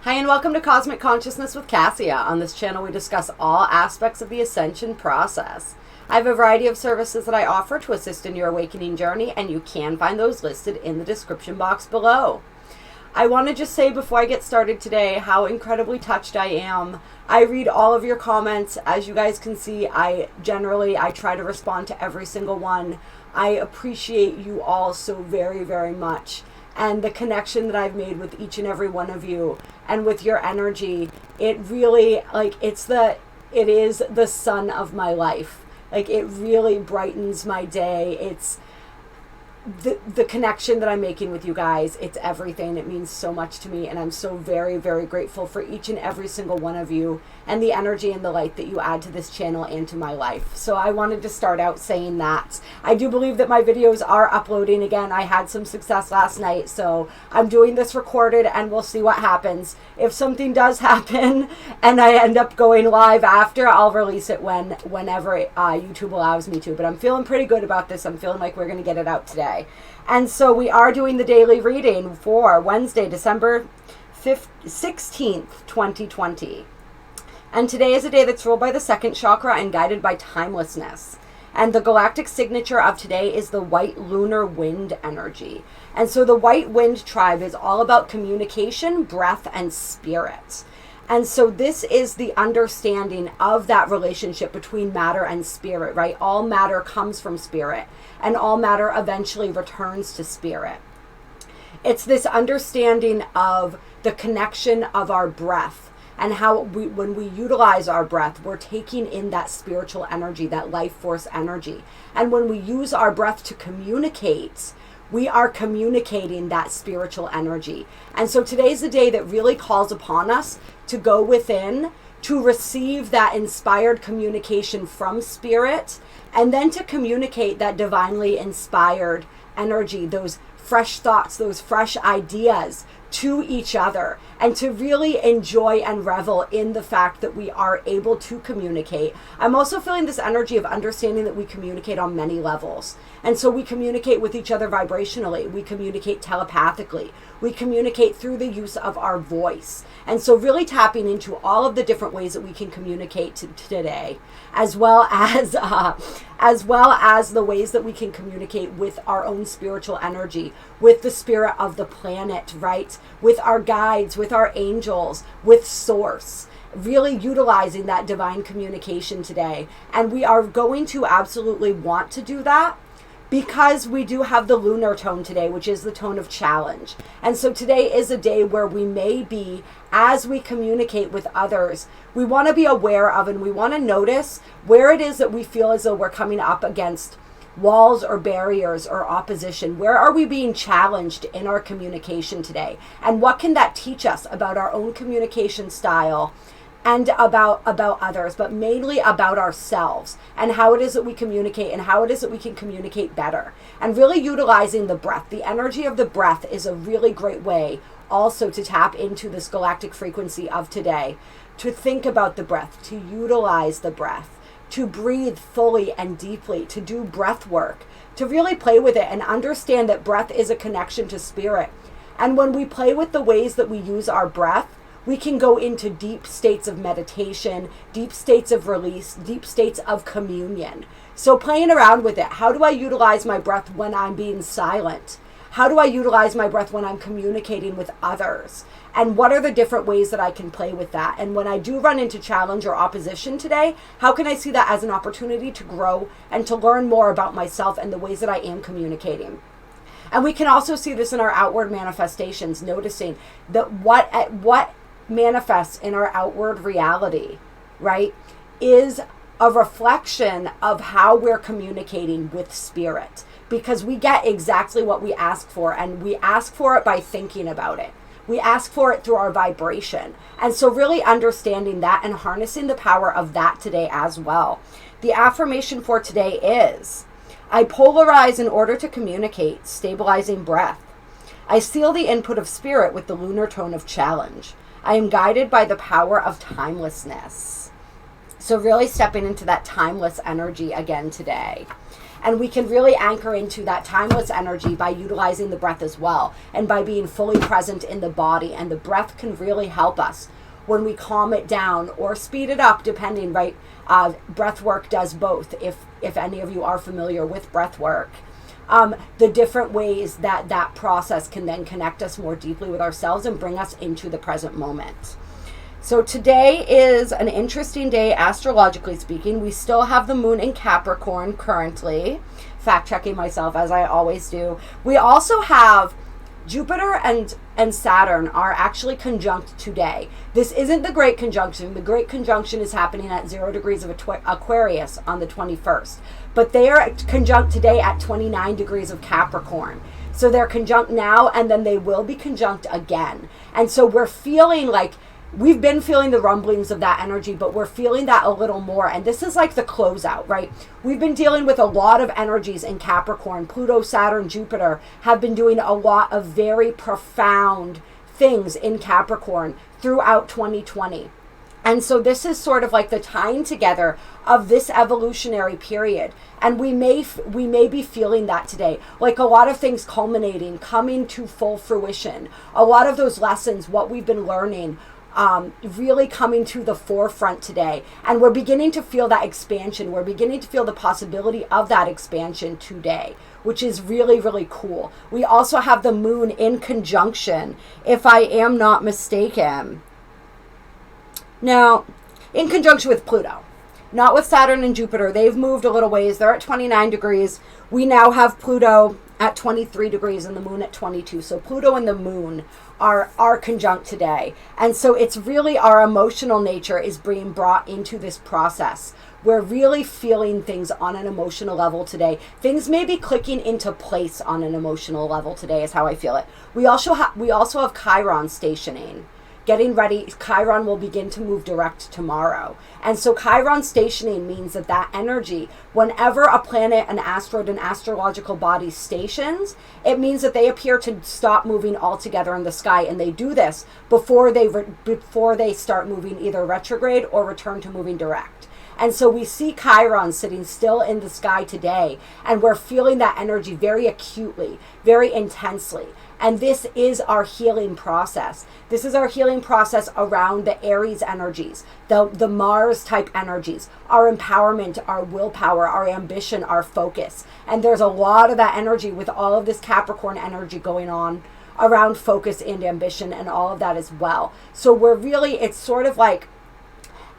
Hi and welcome to Cosmic Consciousness with Cassia. On this channel we discuss all aspects of the ascension process. I have a variety of services that I offer to assist in your awakening journey, and you can find those listed in the description box below. I want to just say before I get started today how incredibly touched I am. I read all of your comments. As you guys can see, I try to respond to every single one. I appreciate you all so very, very much. And the connection that I've made with each and every one of you and with your energy, it really, it is the sun of my life. It really brightens my day. It's the connection that I'm making with you guys. It's everything. It means so much to me, and I'm so very, very grateful for each and every single one of you and the energy and the light that you add to this channel and to my life. So I wanted to start out saying that. I do believe that my videos are uploading again. I had some success last night, so I'm doing this recorded and we'll see what happens. If something does happen and I end up going live after, I'll release it whenever YouTube allows me to. But I'm feeling pretty good about this. I'm feeling like we're going to get it out today. And so we are doing the daily reading for Wednesday, December 16th, 2020. And today is a day that's ruled by the second chakra and guided by timelessness. And the galactic signature of today is the white lunar wind energy. And so the white wind tribe is all about communication, breath, and spirit. And so this is the understanding of that relationship between matter and spirit, right? All matter comes from spirit, and all matter eventually returns to spirit. It's this understanding of the connection of our breath and how when we utilize our breath, we're taking in that spiritual energy, that life force energy. And when we use our breath to communicate, we are communicating that spiritual energy. And so today's the day that really calls upon us to go within, to receive that inspired communication from spirit, and then to communicate that divinely inspired energy, those fresh thoughts, those fresh ideas to each other, and to really enjoy and revel in the fact that we are able to communicate. I'm also feeling this energy of understanding that we communicate on many levels. And so we communicate with each other vibrationally. We communicate telepathically. We communicate through the use of our voice. And so really tapping into all of the different ways that we can communicate today, as well as the ways that we can communicate with our own spiritual energy, with the spirit of the planet, right? With our guides, with our angels, with source. Really utilizing that divine communication today. And we are going to absolutely want to do that, because we do have the lunar tone today, which is the tone of challenge. And so today is a day where we may be, as we communicate with others, we want to be aware of and we want to notice where it is that we feel as though we're coming up against walls or barriers or opposition. Where are we being challenged in our communication today? And what can that teach us about our own communication style and about others, but mainly about ourselves and how it is that we communicate and how it is that we can communicate better. And really utilizing the breath. The energy of the breath is a really great way also to tap into this galactic frequency of today, to think about the breath, to utilize the breath, to breathe fully and deeply, to do breath work, to really play with it and understand that breath is a connection to spirit. And when we play with the ways that we use our breath, we can go into deep states of meditation, deep states of release, deep states of communion. So playing around with it. How do I utilize my breath when I'm being silent? How do I utilize my breath when I'm communicating with others? And what are the different ways that I can play with that? And when I do run into challenge or opposition today, how can I see that as an opportunity to grow and to learn more about myself and the ways that I am communicating? And we can also see this in our outward manifestations, noticing that what manifests in our outward reality, right, is a reflection of how we're communicating with spirit, because we get exactly what we ask for, and we ask for it by thinking about it. We ask for it through our vibration. And so really understanding that and harnessing the power of that today as well. The affirmation for today is, I polarize in order to communicate, stabilizing breath. I seal the input of spirit with the lunar tone of challenge. I am guided by the power of timelessness. So really stepping into that timeless energy again today. And we can really anchor into that timeless energy by utilizing the breath as well, and by being fully present in the body. And the breath can really help us when we calm it down or speed it up, depending, right? Breath work does both, if any of you are familiar with breath work. The different ways that process can then connect us more deeply with ourselves and bring us into the present moment. So today is an interesting day, astrologically speaking. We still have the moon in Capricorn currently, fact checking myself as I always do. We also have Jupiter and Saturn are actually conjunct today. This isn't the Great Conjunction. The Great Conjunction is happening at 0 degrees of Aquarius on the 21st. But they are conjunct today at 29 degrees of Capricorn. So they're conjunct now, and then they will be conjunct again. And so we're feeling like, we've been feeling the rumblings of that energy, but we're feeling that a little more. And this is like the closeout, right? We've been dealing with a lot of energies in Capricorn. Pluto, Saturn, Jupiter have been doing a lot of very profound things in Capricorn throughout 2020. And so this is sort of like the tying together of this evolutionary period. And we may be feeling that today, like a lot of things culminating, coming to full fruition. A lot of those lessons, what we've been learning, really coming to the forefront today. And we're beginning to feel that expansion. We're beginning to feel the possibility of that expansion today, which is really, really cool. We also have the moon in conjunction, if I am not mistaken. Now, in conjunction with Pluto, not with Saturn and Jupiter. They've moved a little ways. They're at 29 degrees. We now have Pluto at 23 degrees and the moon at 22. So Pluto and the moon are conjunct today. And so it's really our emotional nature is being brought into this process. We're really feeling things on an emotional level today. Things may be clicking into place on an emotional level today is how I feel it. We also have Chiron stationing. Getting ready, Chiron will begin to move direct tomorrow. And so Chiron stationing means that energy, whenever a planet, an asteroid, an astrological body stations, it means that they appear to stop moving altogether in the sky. And they do this before they start moving either retrograde or return to moving direct. And so we see Chiron sitting still in the sky today, and we're feeling that energy very acutely, very intensely. And this is our healing process. This is our healing process around the Aries energies, the Mars type energies, our empowerment, our willpower, our ambition, our focus. And there's a lot of that energy with all of this Capricorn energy going on around focus and ambition and all of that as well. So it's sort of like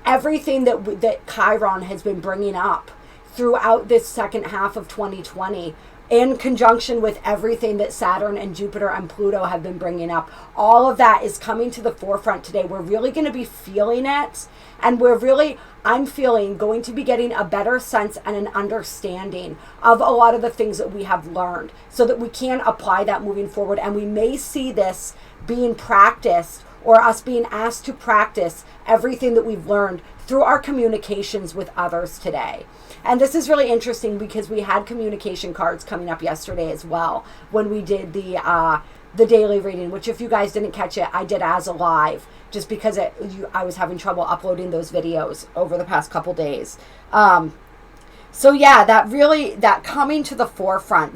everything that Chiron has been bringing up throughout this second half of 2020, in conjunction with everything that Saturn and Jupiter and Pluto have been bringing up. All of that is coming to the forefront today. We're really going to be feeling it. And I'm feeling going to be getting a better sense and an understanding of a lot of the things that we have learned so that we can apply that moving forward. And we may see this being practiced, or us being asked to practice everything that we've learned through our communications with others today. And this is really interesting because we had communication cards coming up yesterday as well when we did the daily reading, which if you guys didn't catch it, I did as a live just because I was having trouble uploading those videos over the past couple days. So yeah, that coming to the forefront.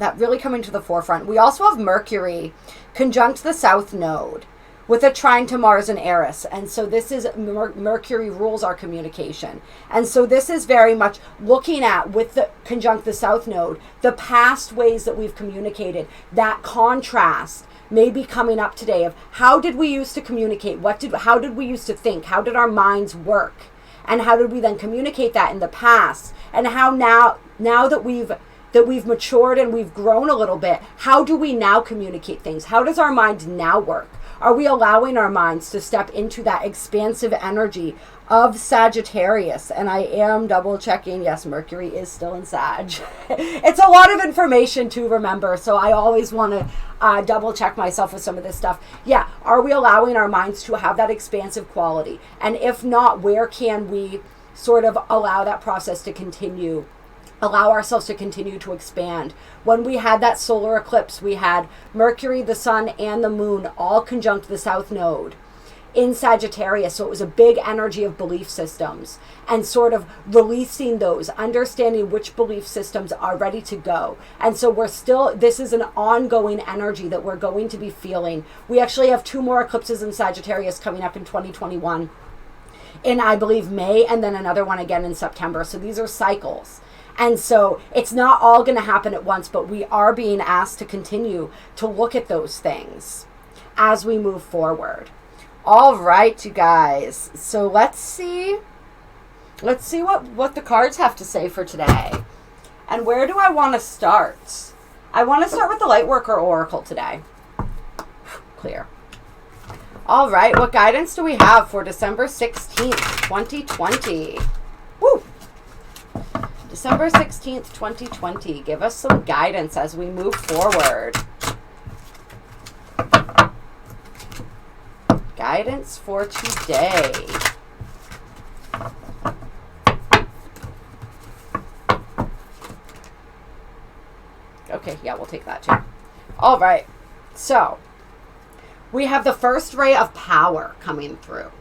We also have Mercury conjunct the South Node with a trine to Mars and Eris. And so this is, Mercury rules our communication. And so this is very much looking at, with the conjunct the South Node, the past ways that we've communicated. That contrast may be coming up today of how did we used to communicate? How did we used to think? How did our minds work? And how did we then communicate that in the past? And how now that we've matured and we've grown a little bit, how do we now communicate things? How does our mind now work? Are we allowing our minds to step into that expansive energy of Sagittarius? And I am double checking. Yes, Mercury is still in Sag. It's a lot of information to remember, so I always want to double check myself with some of this stuff. Yeah, are we allowing our minds to have that expansive quality? And if not, where can we sort of allow that process to continue? Allow ourselves to continue to expand. When we had that solar eclipse, we had Mercury, the Sun, and the Moon all conjunct the South Node in Sagittarius. So it was a big energy of belief systems and sort of releasing those, understanding which belief systems are ready to go. And so this is an ongoing energy that we're going to be feeling. We actually have 2 more eclipses in Sagittarius coming up in 2021 in, I believe, May, and then another one again in September. So these are cycles. And so it's not all going to happen at once, but we are being asked to continue to look at those things as we move forward. All right, you guys. So let's see what the cards have to say for today. And where do I want to start? I want to start with the Lightworker Oracle today. Clear. All right, what guidance do we have for December 16th, 2020? Woo! December 16th, 2020. Give us some guidance as we move forward. Guidance for today. Okay, yeah, we'll take that too. All right, so we have the first ray of power coming through.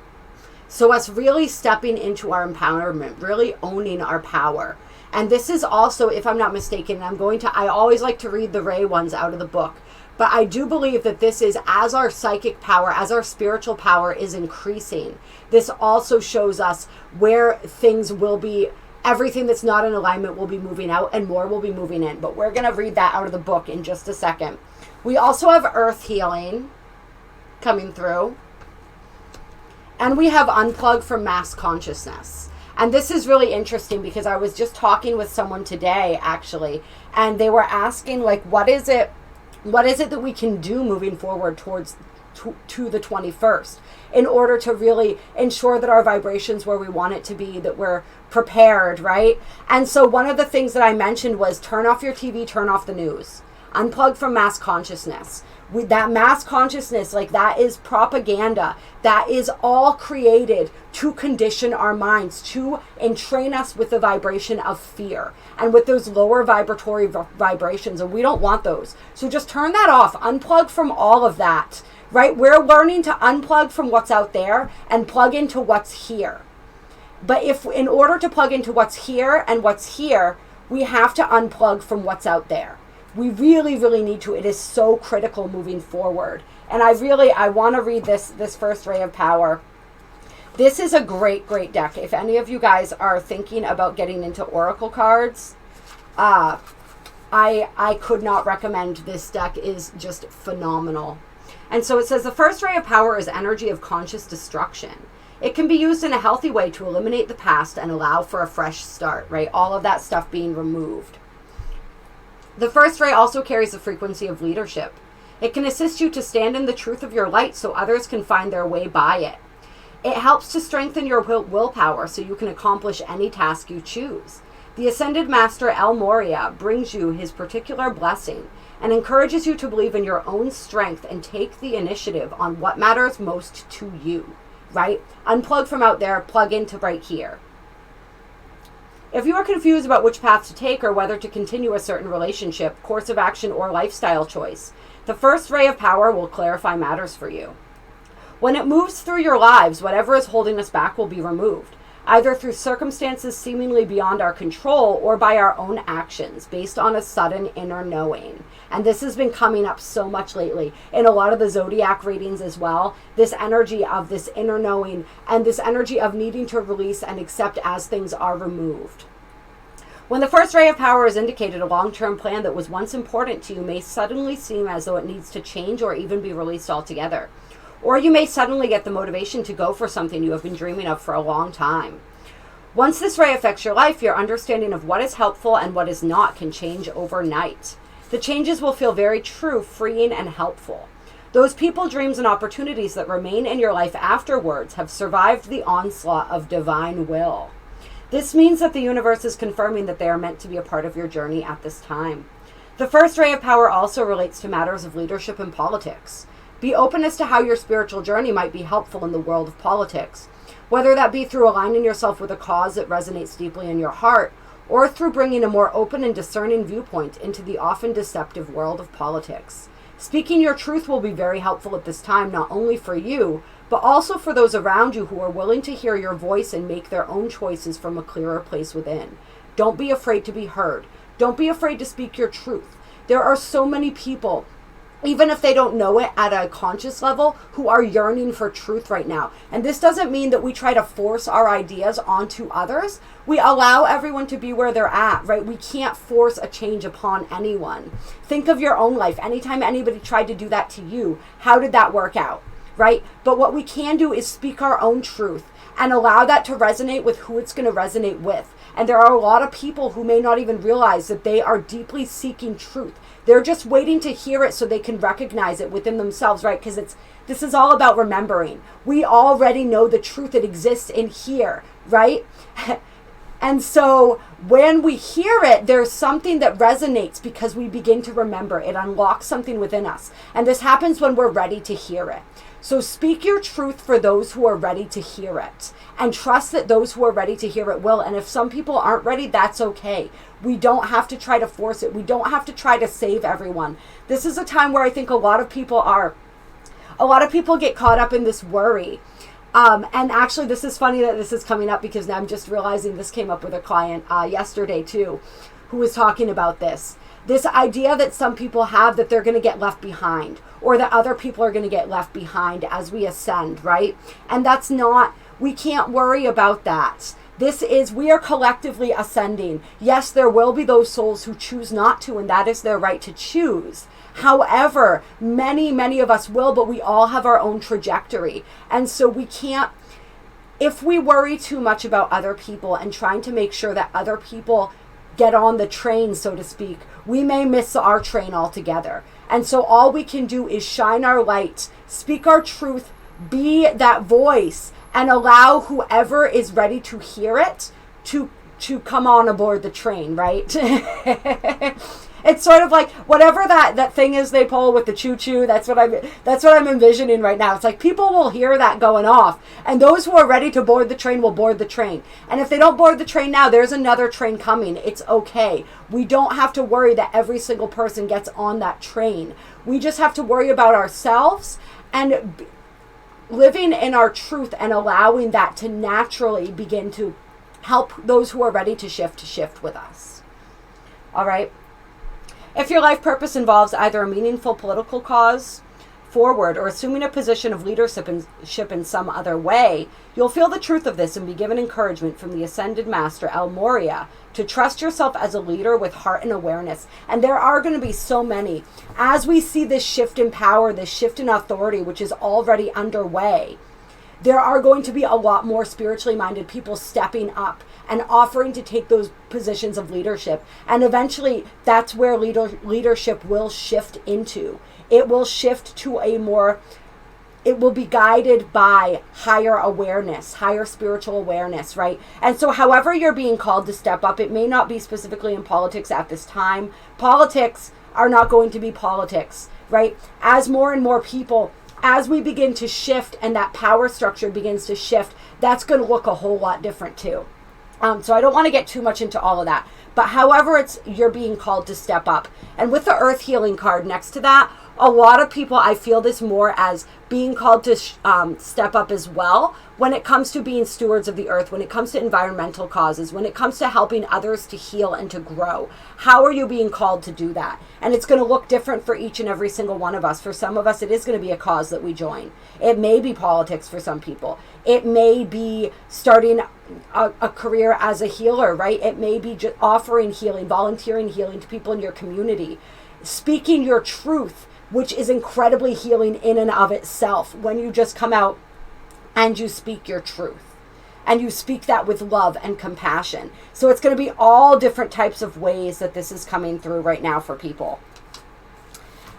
So us really stepping into our empowerment, really owning our power. And this is also, if I'm not mistaken, I always like to read the ray ones out of the book. But I do believe that this is, as our psychic power, as our spiritual power is increasing, this also shows us where things will be, everything that's not in alignment will be moving out and more will be moving in. But we're going to read that out of the book in just a second. We also have earth healing coming through. And we have unplug from mass consciousness. And this is really interesting because I was just talking with someone today, actually, and they were asking, like, what is it that we can do moving forward towards to the 21st in order to really ensure that our vibration's where we want it to be, that we're prepared, right? And so one of the things that I mentioned was turn off your TV, turn off the news, unplug from mass consciousness. With that mass consciousness, like, that is propaganda. That is all created to condition our minds, to entrain us with the vibration of fear and with those lower vibratory vibrations, and we don't want those. So just turn that off, unplug from all of that, right? We're learning to unplug from what's out there and plug into what's here. But in order to plug into what's here and what's here, we have to unplug from what's out there. We really, really need to. It is so critical moving forward. And I want to read this first ray of power. This is a great, great deck. If any of you guys are thinking about getting into oracle cards, I could not recommend this deck. Is just phenomenal. And so it says the first ray of power is energy of conscious destruction. It can be used in a healthy way to eliminate the past and allow for a fresh start, right? All of that stuff being removed. The first ray also carries the frequency of leadership. It can assist you to stand in the truth of your light so others can find their way by it. It helps to strengthen your willpower so you can accomplish any task you choose. The Ascended Master El Moria brings you his particular blessing and encourages you to believe in your own strength and take the initiative on what matters most to you, right? Unplug from out there, plug into right here. If you are confused about which path to take or whether to continue a certain relationship, course of action, or lifestyle choice, the first ray of power will clarify matters for you. When it moves through your lives, whatever is holding us back will be removed, either through circumstances seemingly beyond our control or by our own actions, based on a sudden inner knowing. And this has been coming up so much lately in a lot of the zodiac readings as well. This energy of this inner knowing and this energy of needing to release and accept as things are removed. When the first ray of power is indicated, a long-term plan that was once important to you may suddenly seem as though it needs to change or even be released altogether. Or you may suddenly get the motivation to go for something you have been dreaming of for a long time. Once this ray affects your life, your understanding of what is helpful and what is not can change overnight. The changes will feel very true, freeing, and helpful. Those people, dreams, and opportunities that remain in your life afterwards have survived the onslaught of divine will. This means that the universe is confirming that they are meant to be a part of your journey at this time. The first ray of power also relates to matters of leadership and politics. Be open as to how your spiritual journey might be helpful in the world of politics, whether that be through aligning yourself with a cause that resonates deeply in your heart, or through bringing a more open and discerning viewpoint into the often deceptive world of politics. Speaking your truth will be very helpful at this time, not only for you, but also for those around you who are willing to hear your voice and make their own choices from a clearer place within. Don't be afraid to be heard. Don't be afraid to speak your truth. There are so many people, even if they don't know it at a conscious level, who are yearning for truth right now. And this doesn't mean that we try to force our ideas onto others. We allow everyone to be where they're at, right? We can't force a change upon anyone. Think of your own life. Anytime anybody tried to do that to you, how did that work out, right? But what we can do is speak our own truth and allow that to resonate with who it's going to resonate with. And there are a lot of people who may not even realize that they are deeply seeking truth. They're just waiting to hear it so they can recognize it within themselves, right? Because this is all about remembering. We already know the truth that exists in here, right? And so when we hear it, there's something that resonates because we begin to remember. It unlocks something within us. And this happens when we're ready to hear it. So speak your truth for those who are ready to hear it. And trust that those who are ready to hear it will. And if some people aren't ready, that's okay. We don't have to try to force it. We don't have to try to save everyone. This is a time where I think a lot of people get caught up in this worry. And actually, this is funny that this is coming up because now I'm just realizing this came up with a client yesterday too, who was talking about this. This idea that some people have that they're going to get left behind, or that other people are going to get left behind as we ascend, right? And that's not, we can't worry about that. We are collectively ascending. Yes, there will be those souls who choose not to, and that is their right to choose. However, many, many of us will, but we all have our own trajectory. And so we can't, if we worry too much about other people and trying to make sure that other people get on the train, so to speak, we may miss our train altogether. And so all we can do is shine our light, speak our truth, be that voice, and allow whoever is ready to hear it to come on aboard the train, right? It's sort of like whatever that thing is they pull with the choo-choo. That's what I'm envisioning right now. It's like people will hear that going off, and those who are ready to board the train will board the train. And if they don't board the train now, there's another train coming. It's okay. We don't have to worry that every single person gets on that train. We just have to worry about ourselves and living in our truth and allowing that to naturally begin to help those who are ready to shift with us. All right. If your life purpose involves either a meaningful political cause forward or assuming a position of leadership in some other way, you'll feel the truth of this and be given encouragement from the Ascended Master El Moria to trust yourself as a leader with heart and awareness. And there are going to be so many. As we see this shift in power, this shift in authority, which is already underway, there are going to be a lot more spiritually minded people stepping up and offering to take those positions of leadership. And eventually, that's where leadership will shift into. It will shift to it will be guided by higher awareness, higher spiritual awareness, right? And so however you're being called to step up, it may not be specifically in politics at this time. Politics are not going to be politics, right? As more and more people, as we begin to shift and that power structure begins to shift, that's going to look a whole lot different too. So I don't want to get too much into all of that. But however you're being called to step up. And with the Earth Healing card next to that, a lot of people, I feel this more as being called to step up as well when it comes to being stewards of the earth, when it comes to environmental causes, when it comes to helping others to heal and to grow. How are you being called to do that? And it's going to look different for each and every single one of us. For some of us, it is going to be a cause that we join. It may be politics for some people. It may be starting a career as a healer, right? It may be just offering healing, volunteering healing to people in your community, speaking your truth, which is incredibly healing in and of itself when you just come out and you speak your truth and you speak that with love and compassion. So it's going to be all different types of ways that this is coming through right now for people.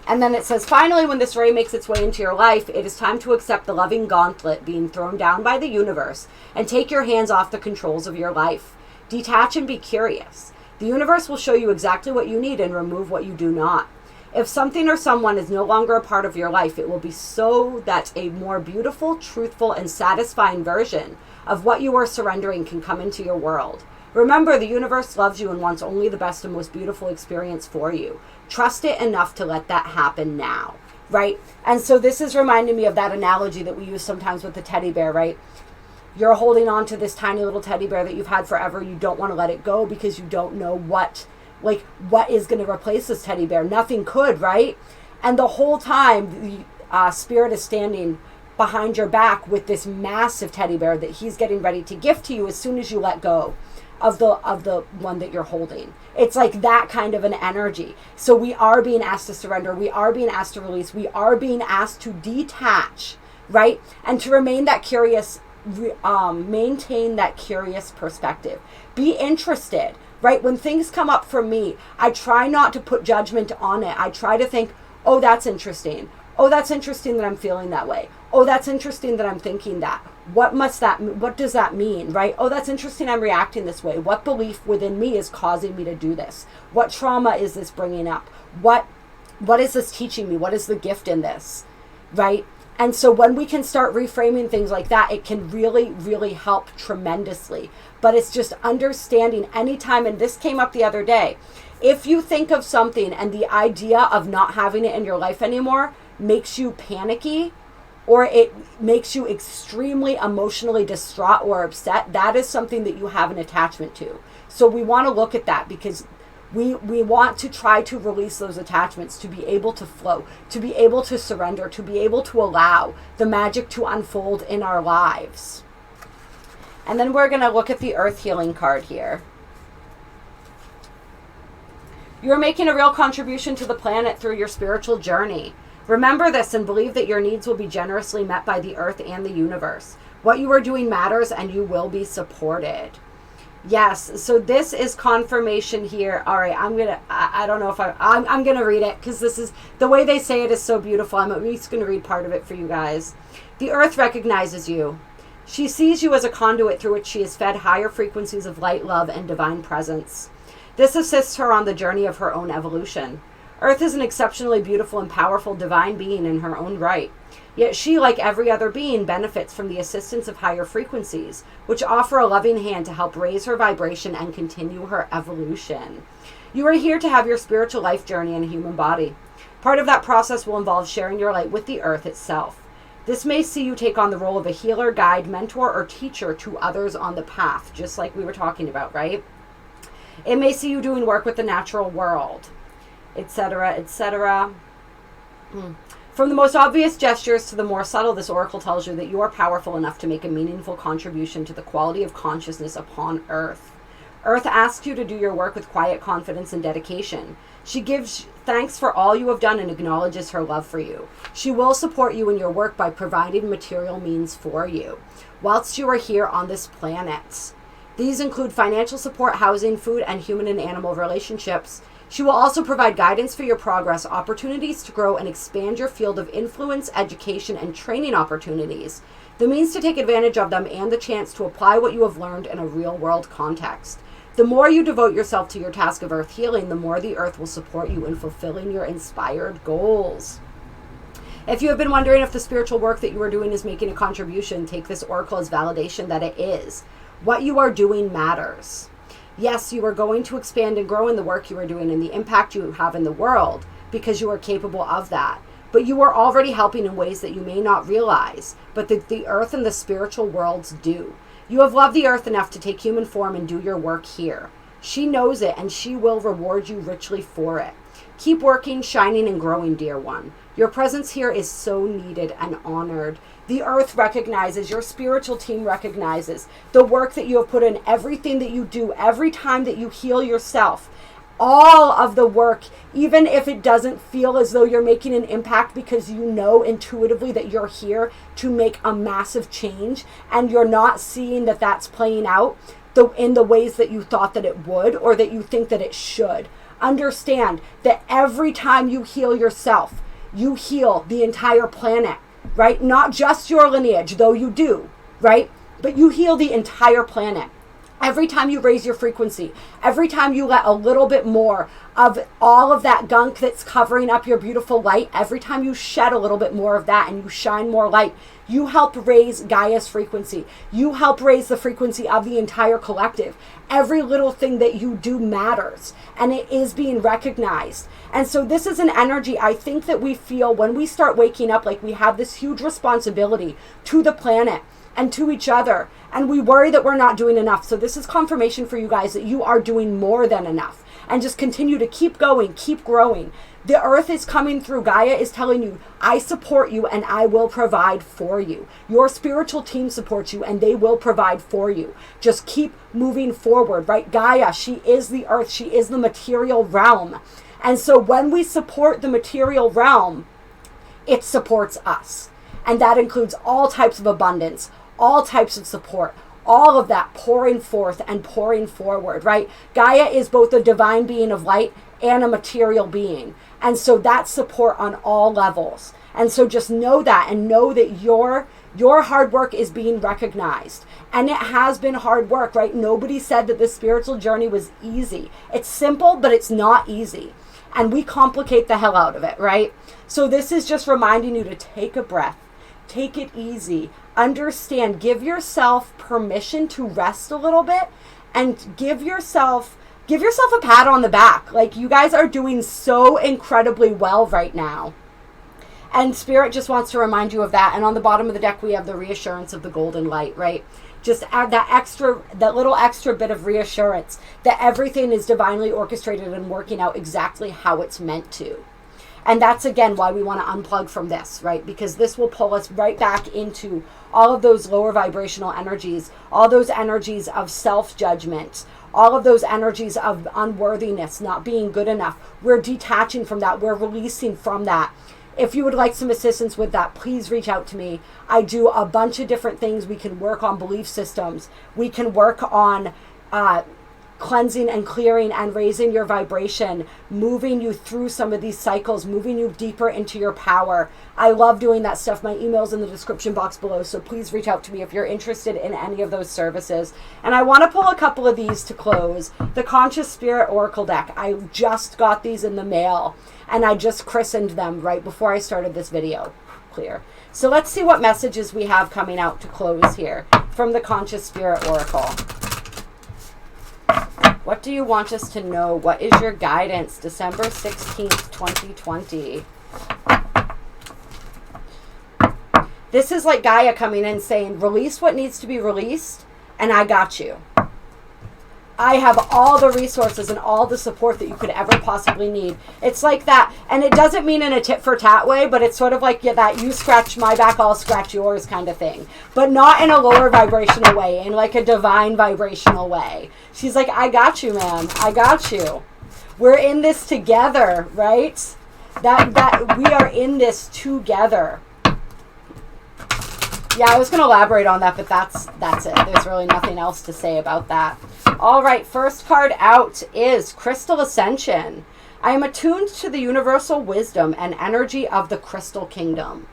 And then it says, finally, when this ray makes its way into your life, it is time to accept the loving gauntlet being thrown down by the universe and take your hands off the controls of your life. Detach and be curious. The universe will show you exactly what you need and remove what you do not. If something or someone is no longer a part of your life, it will be so that a more beautiful, truthful, and satisfying version of what you are surrendering can come into your world. Remember, the universe loves you and wants only the best and most beautiful experience for you. Trust it enough to let that happen now. right? And so this is reminding me of that analogy that we use sometimes with the teddy bear, right? You're holding on to this tiny little teddy bear that you've had forever. You don't want to let it go because you don't know what is going to replace this teddy bear. Nothing could, right? And the whole time, the spirit is standing behind your back with this massive teddy bear that he's getting ready to gift to you as soon as you let go of the one that you're holding. It's like that kind of an energy. So we are being asked to surrender. We are being asked to release. We are being asked to detach, right? And to remain that curious, maintain that curious perspective. Be interested, right? When things come up for me, I try not to put judgment on it. I try to think, oh, that's interesting. Oh, that's interesting that I'm feeling that way. Oh, that's interesting that I'm thinking that. What does that mean, right? Oh, that's interesting I'm reacting this way. What belief within me is causing me to do this? What trauma is this bringing up? What is this teaching me? What is the gift in this, right? And so when we can start reframing things like that, it can really, really help tremendously. But it's just understanding anytime, and this came up the other day, if you think of something and the idea of not having it in your life anymore makes you panicky, or it makes you extremely emotionally distraught or upset, that is something that you have an attachment to. So we want to look at that, because we want to try to release those attachments, to be able to flow, to be able to surrender, to be able to allow the magic to unfold in our lives. And then we're going to look at the Earth Healing card here. You're making a real contribution to the planet through your spiritual journey. Remember this and believe that your needs will be generously met by the earth and the universe. What you are doing matters, and you will be supported. Yes, so this is confirmation here. All right, I don't know if I'm going to read it, because this is, the way they say it is so beautiful. I'm at least going to read part of it for you guys. The earth recognizes you. She sees you as a conduit through which she is fed higher frequencies of light, love, and divine presence. This assists her on the journey of her own evolution. Earth is an exceptionally beautiful and powerful divine being in her own right. Yet she, like every other being, benefits from the assistance of higher frequencies, which offer a loving hand to help raise her vibration and continue her evolution. You are here to have your spiritual life journey in a human body. Part of that process will involve sharing your light with the earth itself. This may see you take on the role of a healer, guide, mentor, or teacher to others on the path, just like we were talking about, right? It may see you doing work with the natural world, etc., etc. From the most obvious gestures to the more subtle, this oracle tells you that you are powerful enough to make a meaningful contribution to the quality of consciousness upon Earth. Earth asks you to do your work with quiet confidence and dedication. She gives thanks for all you have done and acknowledges her love for you. She will support you in your work by providing material means for you, whilst you are here on this planet. These include financial support, housing, food, and human and animal relationships. She will also provide guidance for your progress, opportunities to grow and expand your field of influence, education, and training opportunities, the means to take advantage of them, and the chance to apply what you have learned in a real-world context. The more you devote yourself to your task of earth healing, the more the earth will support you in fulfilling your inspired goals. If you have been wondering if the spiritual work that you are doing is making a contribution, take this oracle as validation that it is. What you are doing matters. Yes, you are going to expand and grow in the work you are doing and the impact you have in the world, because you are capable of that. But you are already helping in ways that you may not realize, but that the earth and the spiritual worlds do. You have loved the earth enough to take human form and do your work here. She knows it, and she will reward you richly for it. Keep working, shining, and growing, dear one. Your presence here is so needed and honored. The earth recognizes, your spiritual team recognizes the work that you have put in, everything that you do, every time that you heal yourself. All of the work, even if it doesn't feel as though you're making an impact, because you know intuitively that you're here to make a massive change, and you're not seeing that that's playing out in the ways that you thought that it would, or that you think that it should. Understand that every time you heal yourself, you heal the entire planet, right? Not just your lineage, though you do, right? But you heal the entire planet. Every time you raise your frequency, every time you let a little bit more of all of that gunk that's covering up your beautiful light, every time you shed a little bit more of that and you shine more light, you help raise Gaia's frequency. You help raise the frequency of the entire collective. Every little thing that you do matters, and it is being recognized. And so this is an energy I think that we feel when we start waking up, like we have this huge responsibility to the planet and to each other, and we worry that we're not doing enough. So this is confirmation for you guys that you are doing more than enough, and just continue to keep going, keep growing. The earth is coming through. Gaia is telling you, I support you and I will provide for you. Your spiritual team supports you and they will provide for you. Just keep moving forward, right? Gaia, she is the earth. She is the material realm. And so when we support the material realm, it supports us. And that includes all types of abundance, all types of support, all of that pouring forth and pouring forward, right? Gaia is both a divine being of light and a material being. And so that's support on all levels. And so just know that, and know that your hard work is being recognized. And it has been hard work, right? Nobody said that this spiritual journey was easy. It's simple, but it's not easy. And we complicate the hell out of it, right? So this is just reminding you to take a breath. Take it easy. Understand. Give yourself permission to rest a little bit, and give yourself a pat on the back. Like, you guys are doing so incredibly well right now. And Spirit just wants to remind you of that. And on the bottom of the deck, we have the reassurance of the golden light, right? Just add that little extra bit of reassurance that everything is divinely orchestrated and working out exactly how it's meant to. And that's, again, why we want to unplug from this, right? Because this will pull us right back into all of those lower vibrational energies, all those energies of self-judgment, all of those energies of unworthiness, not being good enough. We're detaching from that. We're releasing from that. If you would like some assistance with that, please reach out to me. I do a bunch of different things. We can work on belief systems. We can work on cleansing and clearing and raising your vibration, moving you through some of these cycles, moving you deeper into your power. I love doing that stuff. My email's in the description box below, so please reach out to me if you're interested in any of those services. And I want to pull a couple of these to close. The Conscious Spirit Oracle deck. I just got these in the mail, and I just christened them right before I started this video. Clear. So let's see what messages we have coming out to close here from the Conscious Spirit Oracle. What do you want us to know? What is your guidance? December 16th, 2020. This is like Gaia coming in saying, release what needs to be released, and I got you. I have all the resources and all the support that you could ever possibly need. It's like that. And it doesn't mean in a tit for tat way, but it's sort of like that you scratch my back, I'll scratch yours kind of thing. But not in a lower vibrational way, in like a divine vibrational way. She's like, I got you, man. I got you. We're in this together, right? That we are in this together. Yeah, I was going to elaborate on that, but that's it. There's really nothing else to say about that. All right, first card out is Crystal Ascension. I am attuned to the universal wisdom and energy of the Crystal Kingdom.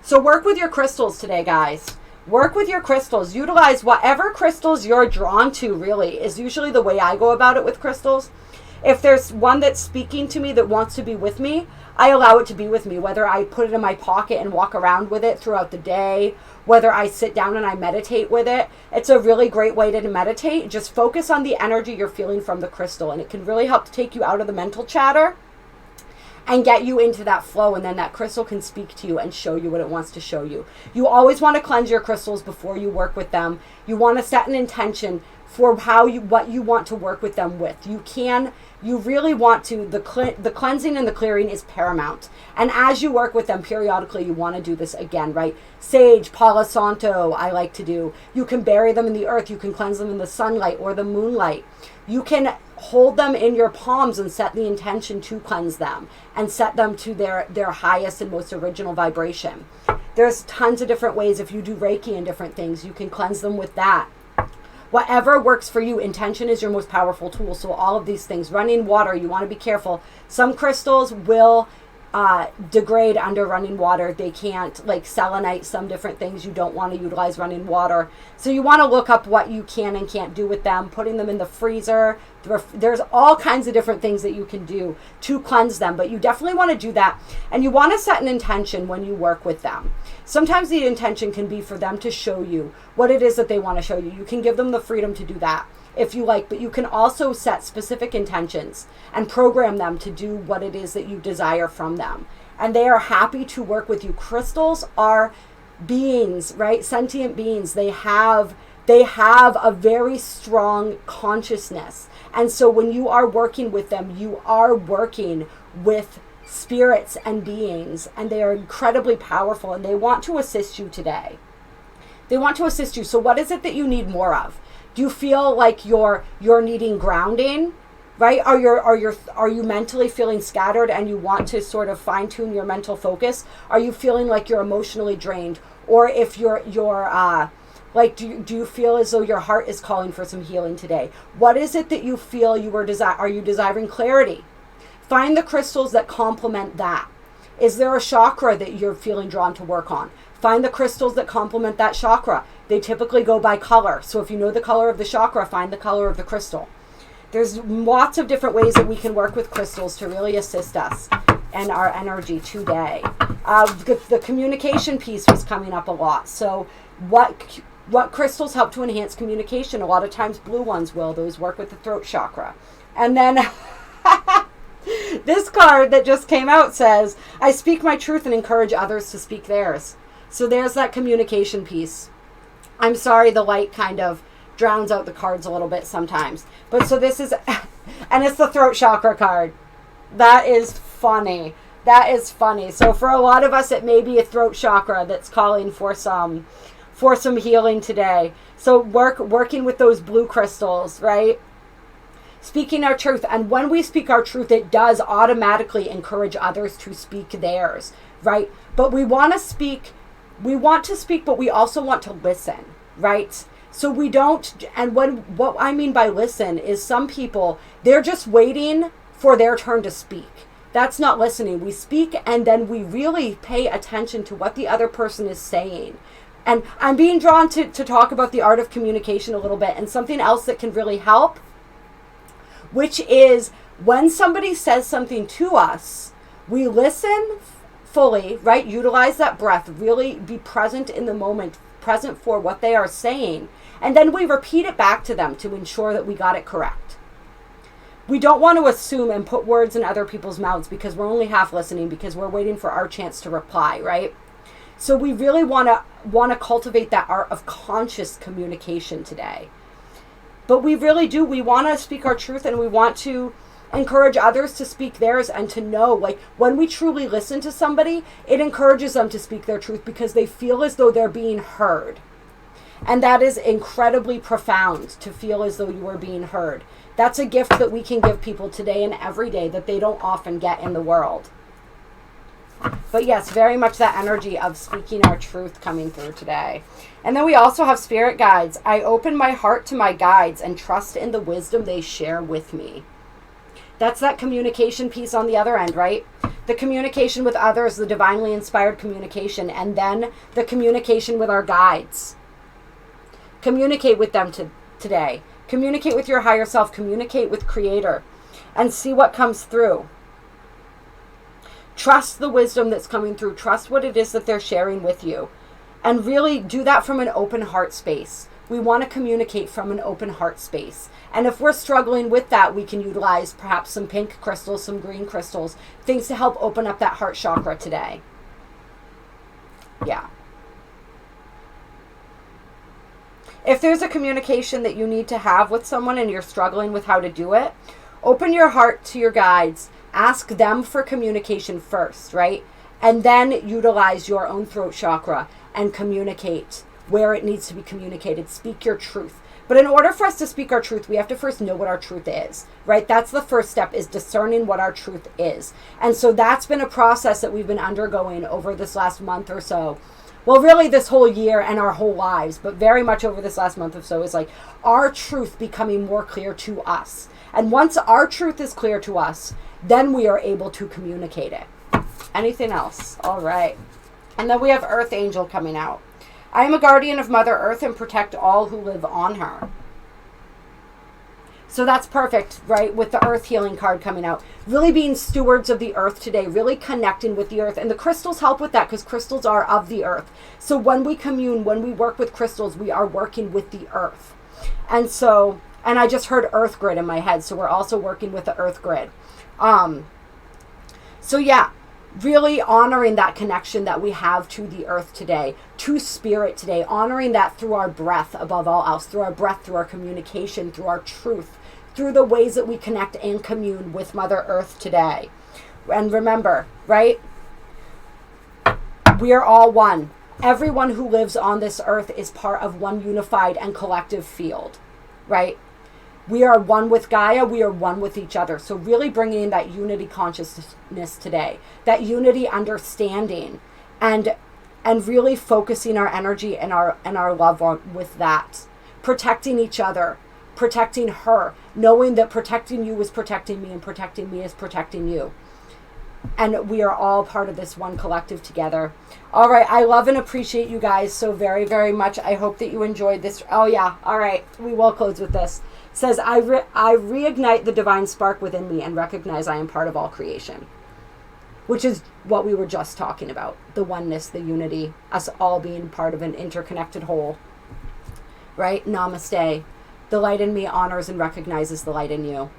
So work with your crystals today, guys. Work with your crystals. Utilize whatever crystals you're drawn to, really, is usually the way I go about it with crystals. If there's one that's speaking to me that wants to be with me, I allow it to be with me, whether I put it in my pocket and walk around with it throughout the day, whether I sit down and I meditate with it. It's a really great way to meditate. Just focus on the energy you're feeling from the crystal, and it can really help to take you out of the mental chatter and get you into that flow, and then that crystal can speak to you and show you what it wants to show you. You always want to cleanse your crystals before you work with them. You want to set an intention for what you want to work with them with. You really want to, the cleansing and the clearing is paramount. And as you work with them periodically, you want to do this again, right? Sage, Palo Santo, I like to do. You can bury them in the earth. You can cleanse them in the sunlight or the moonlight. You can hold them in your palms and set the intention to cleanse them and set them to their highest and most original vibration. There's tons of different ways. If you do Reiki and different things, you can cleanse them with that. Whatever works for you. Intention is your most powerful tool. So all of these things. Running water, you want to be careful. Some crystals will degrade under running water. They can't, like selenite, some different things you don't want to utilize running water. So you want to look up what you can and can't do with them, putting them in the freezer. There's all kinds of different things that you can do to cleanse them, but you definitely want to do that. And you want to set an intention when you work with them. Sometimes the intention can be for them to show you what it is that they want to show you. You can give them the freedom to do that if you like, but you can also set specific intentions and program them to do what it is that you desire from them. And they are happy to work with you. Crystals are beings, right? Sentient beings. They have a very strong consciousness. And so when you are working with them, you are working with spirits and beings, and they are incredibly powerful, and they want to assist you today. They want to assist you. So what is it that you need more of? Do you feel like you're needing grounding, right? Are you mentally feeling scattered and you want to sort of fine tune your mental focus? Are you feeling like you're emotionally drained? Or if you're like, do you feel as though your heart is calling for some healing today? What is it that you feel are you desiring clarity? Find the crystals that complement that. Is there a chakra that you're feeling drawn to work on? Find the crystals that complement that chakra. They typically go by color. So if you know the color of the chakra, find the color of the crystal. There's lots of different ways that we can work with crystals to really assist us and our energy today. The communication piece was coming up a lot. So what crystals help to enhance communication? A lot of times blue ones will. Those work with the throat chakra. And then this card that just came out says, I speak my truth and encourage others to speak theirs. So there's that communication piece. I'm sorry, the light kind of drowns out the cards a little bit sometimes. But so this is, and it's the throat chakra card. That is funny. That is funny. So for a lot of us, it may be a throat chakra that's calling for some healing today. So working with those blue crystals, right? Speaking our truth. And when we speak our truth, it does automatically encourage others to speak theirs, right? But we want to speak, but we also want to listen, right? So we don't, and what I mean by listen is some people, they're just waiting for their turn to speak. That's not listening. We speak and then we really pay attention to what the other person is saying. And I'm being drawn to talk about the art of communication a little bit, and something else that can really help, which is when somebody says something to us, we listen fully, right? Utilize that breath, really be present in the moment, present for what they are saying. And then we repeat it back to them to ensure that we got it correct. We don't want to assume and put words in other people's mouths because we're only half listening, because we're waiting for our chance to reply, right? So we really want to cultivate that art of conscious communication today. But we really do. We want to speak our truth, and we want to encourage others to speak theirs, and to know, like, when we truly listen to somebody, it encourages them to speak their truth because they feel as though they're being heard. And that is incredibly profound, to feel as though you are being heard. That's a gift that we can give people today and every day that they don't often get in the world. But yes, very much that energy of speaking our truth coming through today. And then we also have spirit guides. I open my heart to my guides and trust in the wisdom they share with me. That's that communication piece on the other end, right? The communication with others, the divinely inspired communication, and then the communication with our guides. Communicate with them today. Communicate with your higher self. Communicate with Creator and see what comes through. Trust the wisdom that's coming through. Trust what it is that they're sharing with you. And really do that from an open heart space. We want to communicate from an open heart space. And if we're struggling with that, we can utilize perhaps some pink crystals, some green crystals, things to help open up that heart chakra today. Yeah. If there's a communication that you need to have with someone and you're struggling with how to do it, open your heart to your guides. Ask them for communication first, right? And then utilize your own throat chakra and communicate where it needs to be communicated. Speak your truth. But in order for us to speak our truth, we have to first know what our truth is, right? That's the first step, is discerning what our truth is. And so that's been a process that we've been undergoing over this last month or so. Well, really this whole year and our whole lives, but very much over this last month or so, is like our truth becoming more clear to us. And once our truth is clear to us, then we are able to communicate it. Anything else? All right. And then we have Earth Angel coming out. I am a guardian of Mother Earth and protect all who live on her. So that's perfect, right? With the Earth Healing card coming out. Really being stewards of the Earth today. Really connecting with the Earth. And the crystals help with that because crystals are of the Earth. So when we commune, when we work with crystals, we are working with the Earth. And so, and I just heard Earth Grid in my head. So we're also working with the Earth Grid. So yeah, really honoring that connection that we have to the Earth today, to Spirit today, honoring that through our breath above all else, through our breath, through our communication, through our truth, through the ways that we connect and commune with Mother Earth today. And remember, right? We are all one. Everyone who lives on this earth is part of one unified and collective field, right? We are one with Gaia. We are one with each other. So really bringing in that unity consciousness today, that unity understanding, and really focusing our energy and our love on with that, protecting each other, protecting her, knowing that protecting you is protecting me and protecting me is protecting you. And we are all part of this one collective together. All right. I love and appreciate you guys so very, very much. I hope that you enjoyed this. Oh, yeah. All right. We will close with this. It says, I reignite the divine spark within me and recognize I am part of all creation. Which is what we were just talking about. The oneness, the unity, us all being part of an interconnected whole. Right? Namaste. The light in me honors and recognizes the light in you.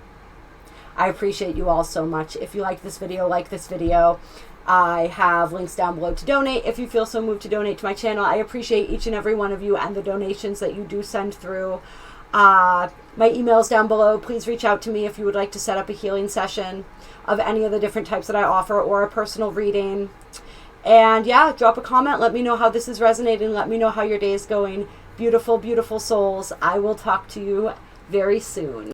I appreciate you all so much. If you like this video, I have links down below to donate. If you feel so moved to donate to my channel, I appreciate each and every one of you and the donations that you do send through. My email's down below. Please reach out to me if you would like to set up a healing session of any of the different types that I offer or a personal reading. And yeah, drop a comment. Let me know how this is resonating. Let me know how your day is going. Beautiful, beautiful souls. I will talk to you very soon.